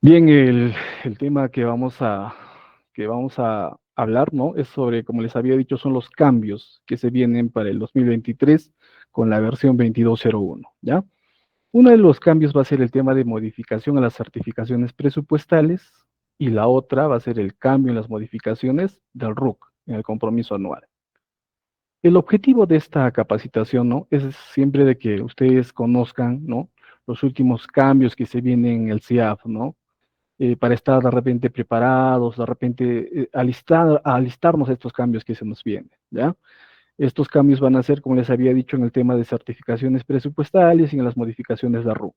Bien, el tema que vamos a hablar, ¿no? Es sobre, como les había dicho, son los cambios que se vienen para el 2023 con la versión 2201, ¿ya? Uno de los cambios va a ser el tema de modificación a las certificaciones presupuestales y la otra va a ser el cambio en las modificaciones del RUC, en el compromiso anual. El objetivo de esta capacitación, ¿no? Es siempre de que ustedes conozcan, ¿no? Los últimos cambios que se vienen en el CIAF, ¿no? Para estar de repente preparados, de repente alistarnos a estos cambios que se nos vienen, ¿ya? Estos cambios van a ser, como les había dicho, en el tema de certificaciones presupuestales y en las modificaciones de RUC.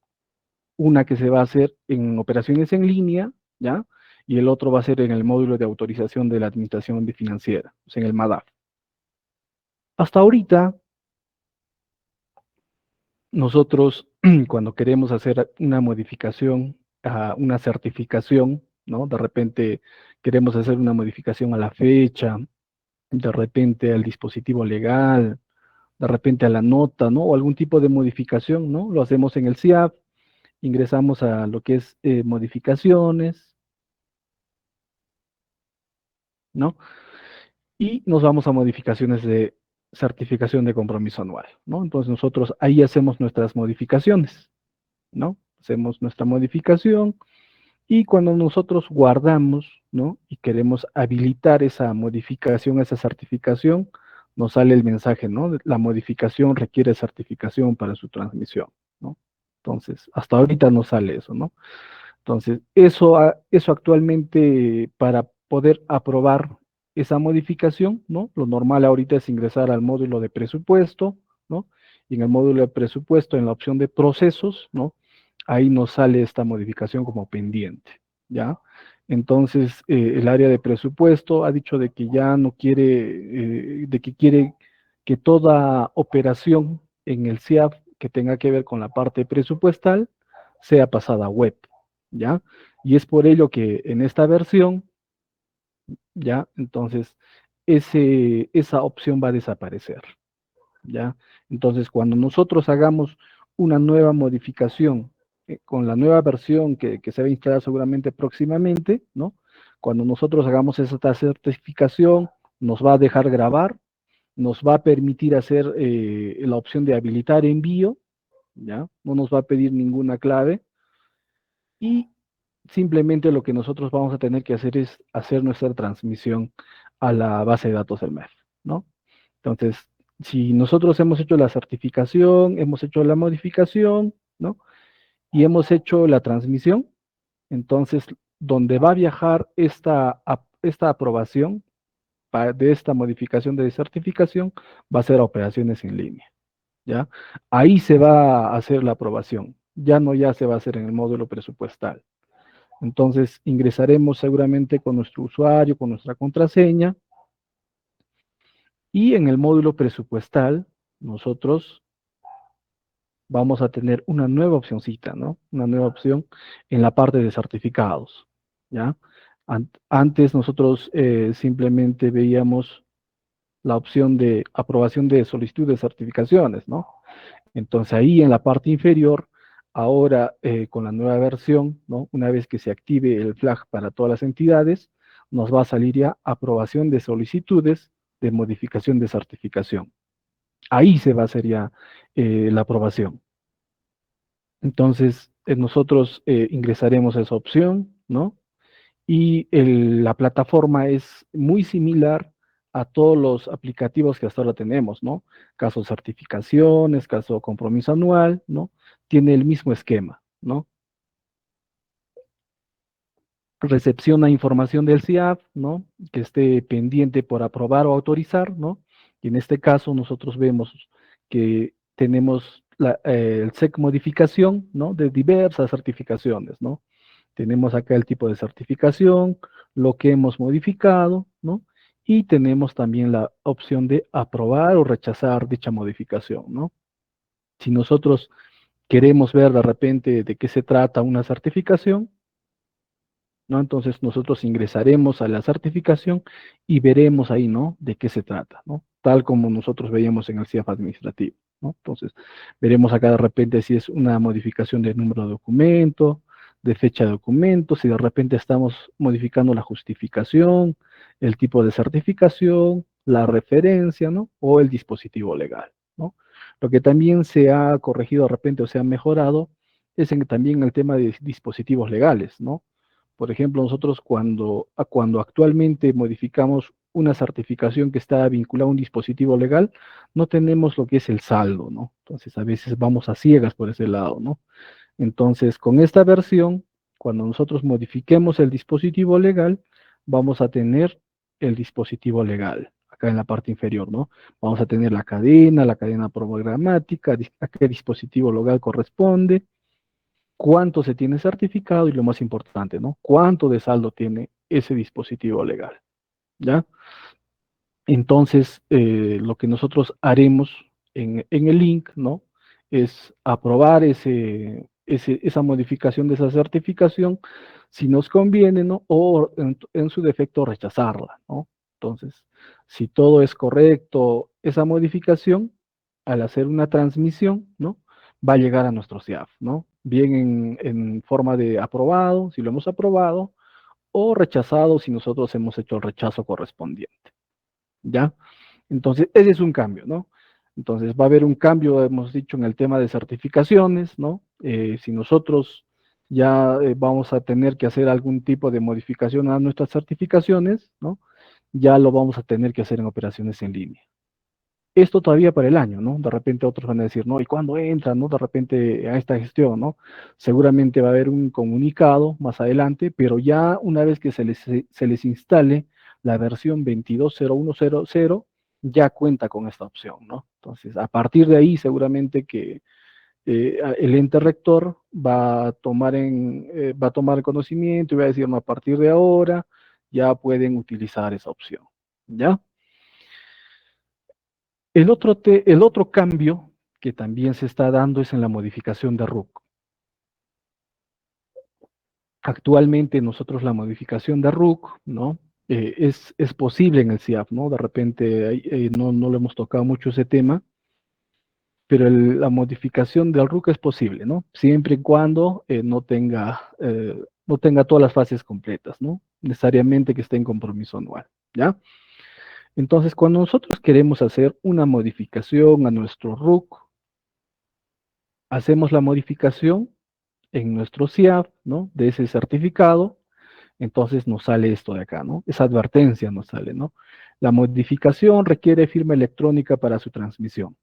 Una que se va a hacer en operaciones en línea, ¿ya? Y el otro va a ser en el módulo de autorización de la Administración Financiera, o sea, en el MADAF. Hasta ahorita, nosotros, cuando queremos hacer una modificación a una certificación, ¿no? De repente queremos hacer una modificación a la fecha, de repente al dispositivo legal, de repente a la nota, ¿no? O algún tipo de modificación, ¿no? Lo hacemos en el CIAP, ingresamos a lo que es modificaciones, ¿no? Y nos vamos a modificaciones de certificación de compromiso anual, ¿no? Entonces nosotros ahí hacemos nuestras modificaciones, ¿no? Hacemos nuestra modificación. Y cuando nosotros guardamos, ¿no? Y queremos habilitar esa modificación, esa certificación, nos sale el mensaje, ¿no? La modificación requiere certificación para su transmisión, ¿no? Entonces, hasta ahorita no sale eso, ¿no? Entonces, eso actualmente para poder aprobar esa modificación, ¿no? Lo normal ahorita es ingresar al módulo de presupuesto, ¿no? Y en el módulo de presupuesto, en la opción de procesos, ¿no? Ahí nos sale esta modificación como pendiente, ¿ya? Entonces, el área de presupuesto ha dicho de que ya no quiere, de que quiere que toda operación en el CIAF que tenga que ver con la parte presupuestal sea pasada a web, ¿ya? Y es por ello que en esta versión, ¿ya? Entonces, esa opción va a desaparecer, ¿ya? Entonces, cuando nosotros hagamos una nueva modificación con la nueva versión que se va a instalar seguramente próximamente, ¿no? Cuando nosotros hagamos esta certificación, nos va a dejar grabar, nos va a permitir hacer la opción de habilitar envío, ¿ya? No nos va a pedir ninguna clave y simplemente lo que nosotros vamos a tener que hacer es hacer nuestra transmisión a la base de datos del MEF, ¿no? Entonces, si nosotros hemos hecho la certificación, hemos hecho la modificación, ¿no? Y hemos hecho la transmisión, entonces, donde va a viajar esta aprobación de esta modificación de certificación, va a ser a operaciones en línea, ¿ya? Ahí se va a hacer la aprobación, ya se va a hacer en el módulo presupuestal. Entonces ingresaremos seguramente con nuestro usuario, con nuestra contraseña, y en el módulo presupuestal nosotros vamos a tener una nueva opcióncita, ¿no? Una nueva opción en la parte de certificados, ¿ya? Antes nosotros simplemente veíamos la opción de aprobación de solicitud de certificaciones, ¿no? Entonces ahí en la parte inferior, ahora con la nueva versión, ¿no? Una vez que se active el flag para todas las entidades, nos va a salir ya aprobación de solicitudes de modificación de certificación. Ahí se va a hacer ya la aprobación. Entonces nosotros ingresaremos a esa opción, ¿no? Y la plataforma es muy similar a todos los aplicativos que hasta ahora tenemos, ¿no? Caso certificaciones, caso compromiso anual, ¿no? Tiene el mismo esquema, ¿no? Recepciona información del CIAF, ¿no? Que esté pendiente por aprobar o autorizar, ¿no? Y en este caso nosotros vemos que tenemos el SEC modificación, ¿no? De diversas certificaciones, ¿no? Tenemos acá el tipo de certificación, lo que hemos modificado, ¿no? Y tenemos también la opción de aprobar o rechazar dicha modificación, ¿no? Si nosotros queremos ver de repente de qué se trata una certificación, ¿no? Entonces nosotros ingresaremos a la certificación y veremos ahí, ¿no? De qué se trata, ¿no? Tal como nosotros veíamos en el CIAF administrativo, ¿no? Entonces veremos acá de repente si es una modificación del número de documento, de fecha de documento, si de repente estamos modificando la justificación, el tipo de certificación, la referencia, ¿no? O el dispositivo legal, ¿no? Lo que también se ha corregido de repente o se ha mejorado es también el tema de dispositivos legales, ¿no? Por ejemplo, nosotros cuando actualmente modificamos una certificación que está vinculada a un dispositivo legal, no tenemos lo que es el saldo, ¿no? Entonces, a veces vamos a ciegas por ese lado, ¿no? Entonces, con esta versión, cuando nosotros modifiquemos el dispositivo legal, vamos a tener el dispositivo legal, acá en la parte inferior, ¿no? Vamos a tener la cadena programática, a qué dispositivo legal corresponde, cuánto se tiene certificado y lo más importante, ¿no? Cuánto de saldo tiene ese dispositivo legal, ¿ya? Entonces, lo que nosotros haremos en el link, ¿no? Es aprobar esa modificación de esa certificación, si nos conviene, ¿no? O en su defecto rechazarla, ¿no? Entonces, si todo es correcto, esa modificación, al hacer una transmisión, ¿no? Va a llegar a nuestro CIAF, ¿no? Bien en forma de aprobado, si lo hemos aprobado, o rechazado si nosotros hemos hecho el rechazo correspondiente. ¿Ya? Entonces, ese es un cambio, ¿no? Entonces, va a haber un cambio, hemos dicho, en el tema de certificaciones, ¿no? Si nosotros ya vamos a tener que hacer algún tipo de modificación a nuestras certificaciones, ¿no? Ya lo vamos a tener que hacer en operaciones en línea. Esto todavía para el año, ¿no? De repente otros van a decir, no, ¿y cuándo entra, no? De repente a esta gestión, ¿no? Seguramente va a haber un comunicado más adelante, pero ya una vez que se les instale la versión 22.01.00, ya cuenta con esta opción, ¿no? Entonces, a partir de ahí, seguramente que el ente rector va a tomar conocimiento y va a decir, no, a partir de ahora ya pueden utilizar esa opción, ¿ya? El otro cambio que también se está dando es en la modificación de RUC. Actualmente nosotros la modificación de RUC, ¿no? Es posible en el CIAF, ¿no? De repente no lo hemos tocado mucho ese tema, pero la modificación del RUC es posible, ¿no? Siempre y cuando no tenga todas las fases completas, ¿no? Necesariamente que esté en compromiso anual, ¿ya? Entonces, cuando nosotros queremos hacer una modificación a nuestro RUC, hacemos la modificación en nuestro CIAF, ¿no? De ese certificado, entonces nos sale esto de acá, ¿no? Esa advertencia nos sale, ¿no? La modificación requiere firma electrónica para su transmisión,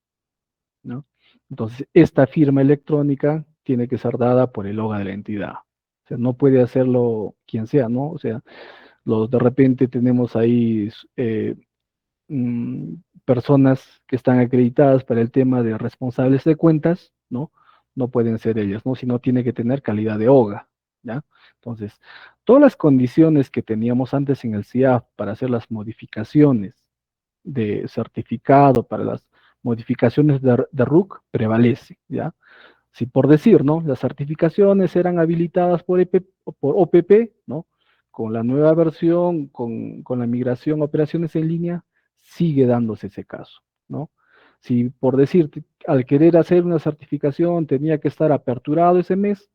¿no? Entonces, esta firma electrónica tiene que ser dada por el OGA de la entidad. O sea, no puede hacerlo quien sea, ¿no? O sea, de repente tenemos ahí personas que están acreditadas para el tema de responsables de cuentas, ¿no? No pueden ser ellas, ¿no? Sino tiene que tener calidad de OGA, ¿ya? Entonces, todas las condiciones que teníamos antes en el CIAF para hacer las modificaciones de certificado, para las modificaciones de RUC, prevalece, ¿ya? Si por decir, ¿no? Las certificaciones eran habilitadas por OPP, ¿no? Con la nueva versión, con la migración a operaciones en línea, sigue dándose ese caso, ¿no? Si por decir, al querer hacer una certificación tenía que estar aperturado ese mes,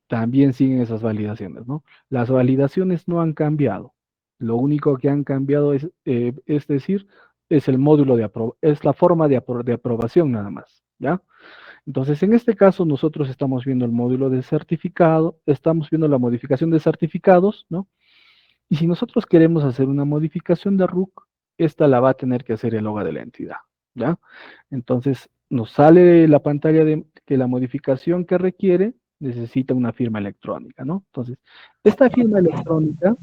también siguen esas validaciones, ¿no? Las validaciones no han cambiado. Lo único que han cambiado es decir, es el módulo es la forma de aprobación nada más, ¿ya? Entonces, en este caso, nosotros estamos viendo el módulo de certificado, estamos viendo la modificación de certificados, ¿no? Y si nosotros queremos hacer una modificación de RUC, esta la va a tener que hacer el OGA de la entidad, ¿ya? Entonces, nos sale la pantalla de que la modificación que requiere necesita una firma electrónica, ¿no? Entonces, esta firma electrónica,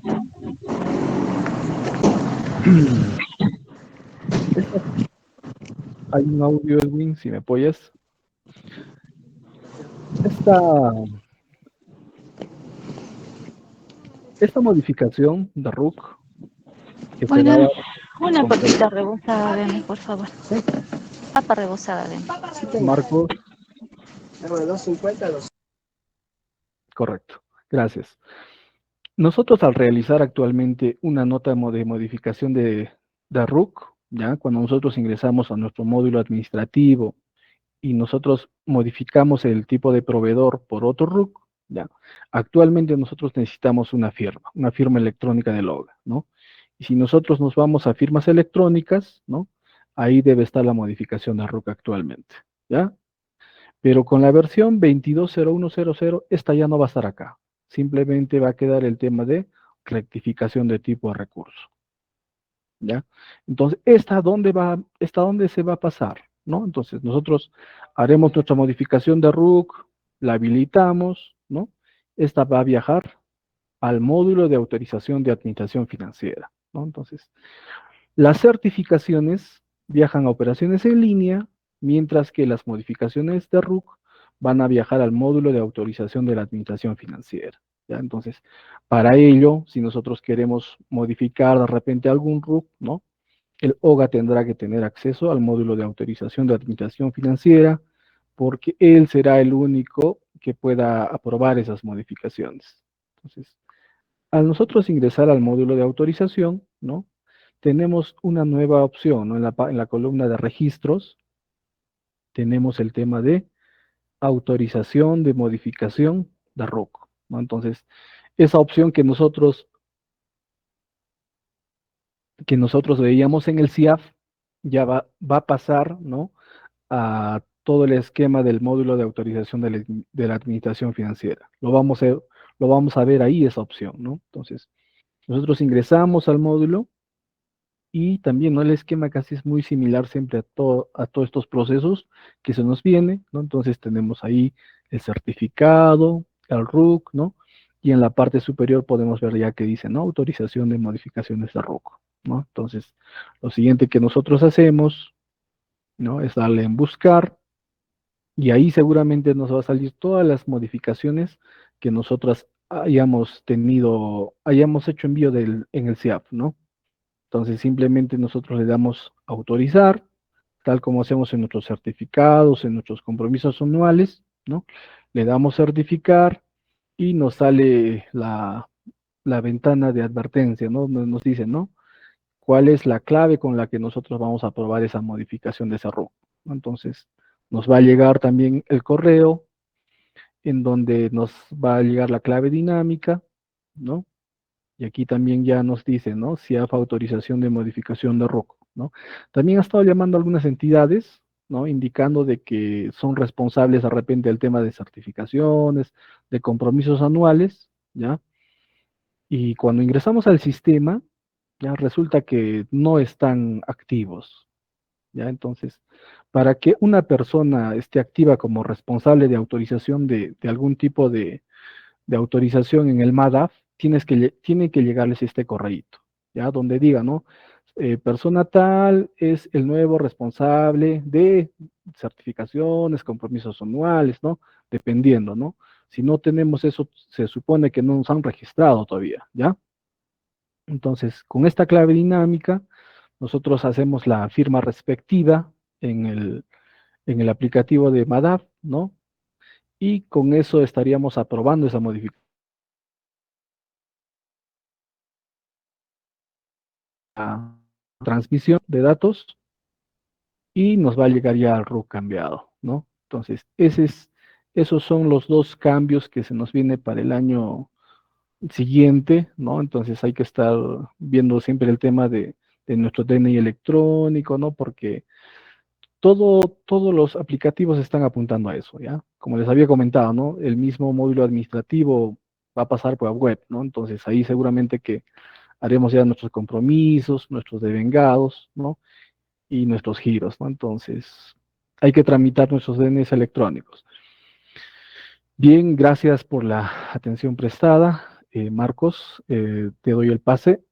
hay un audio, Edwin, si me apoyas. Esta, esta modificación de RUC que se va a Oigan, dar una con papita rebozada de mí, por favor. Papa rebozada de mí. Marcos, correcto, gracias. Nosotros al realizar actualmente una nota de modificación de RUC, ¿ya? Cuando nosotros ingresamos a nuestro módulo administrativo y nosotros modificamos el tipo de proveedor por otro RUC, ¿ya? Actualmente nosotros necesitamos una firma electrónica de Loga, ¿no? Y si nosotros nos vamos a firmas electrónicas, ¿no? Ahí debe estar la modificación de RUC actualmente, ¿ya? Pero con la versión 22.01.00, esta ya no va a estar acá. Simplemente va a quedar el tema de rectificación de tipo de recurso, ¿ya? Entonces, ¿esta dónde se va a pasar? ¿No? Entonces, nosotros haremos nuestra modificación de RUC, la habilitamos, ¿no? Esta va a viajar al módulo de autorización de administración financiera, ¿no? Entonces, las certificaciones viajan a operaciones en línea, mientras que las modificaciones de RUC van a viajar al módulo de autorización de la administración financiera, ¿ya? Entonces, para ello, si nosotros queremos modificar de repente algún RUC, ¿no? El OGA tendrá que tener acceso al módulo de autorización de administración financiera, porque él será el único que pueda aprobar esas modificaciones. Entonces, al nosotros ingresar al módulo de autorización, ¿no? Tenemos una nueva opción, ¿no? En la columna de registros tenemos el tema de autorización de modificación de RUC, ¿no? Entonces, esa opción que nosotros veíamos en el CIAF ya va a pasar, ¿no? A todo el esquema del módulo de autorización de la administración financiera. Lo vamos a ver ahí esa opción, ¿no? Entonces, nosotros ingresamos al módulo y también, ¿no? El esquema casi es muy similar siempre a todos estos procesos que se nos viene, ¿no? Entonces tenemos ahí el certificado, el RUC, ¿no? Y en la parte superior podemos ver ya que dice, ¿no? Autorización de modificaciones de RUC, ¿no? Entonces, lo siguiente que nosotros hacemos, ¿no? Es darle en buscar y ahí seguramente nos va a salir todas las modificaciones que nosotras hayamos hecho envío en el CIAP, ¿no? Entonces simplemente nosotros le damos autorizar, tal como hacemos en nuestros certificados, en nuestros compromisos anuales, ¿no? Le damos certificar y nos sale la ventana de advertencia, ¿no? Nos dice, ¿no? ¿Cuál es la clave con la que nosotros vamos a aprobar esa modificación de esa RUC? Entonces, nos va a llegar también el correo en donde nos va a llegar la clave dinámica, ¿no? Y aquí también ya nos dice, ¿no? Si hay autorización de modificación de ROC, ¿no? También ha estado llamando a algunas entidades, ¿no? Indicando de que son responsables de repente del tema de certificaciones, de compromisos anuales, ¿ya? Y cuando ingresamos al sistema, ya resulta que no están activos, ¿ya? Entonces, para que una persona esté activa como responsable de autorización de algún tipo de autorización en el MADAF, tiene que llegarles este correíto, ¿ya? Donde diga, ¿no? Persona tal es el nuevo responsable de certificaciones, compromisos anuales, ¿no? Dependiendo, ¿no? Si no tenemos eso, se supone que no nos han registrado todavía, ¿ya? Entonces, con esta clave dinámica, nosotros hacemos la firma respectiva en el aplicativo de MADAF, ¿no? Y con eso estaríamos aprobando esa modificación. Transmisión de datos y nos va a llegar ya al RUC cambiado, ¿no? Entonces, esos son los dos cambios que se nos viene para el año siguiente, ¿no? Entonces hay que estar viendo siempre el tema de nuestro DNI electrónico, ¿no? Porque todos los aplicativos están apuntando a eso, ¿ya? Como les había comentado, ¿no? El mismo módulo administrativo va a pasar por la web, ¿no? Entonces ahí seguramente que haremos ya nuestros compromisos, nuestros devengados, ¿no? Y nuestros giros, ¿no? Entonces, hay que tramitar nuestros DNIs electrónicos. Bien, gracias por la atención prestada. Marcos, te doy el pase.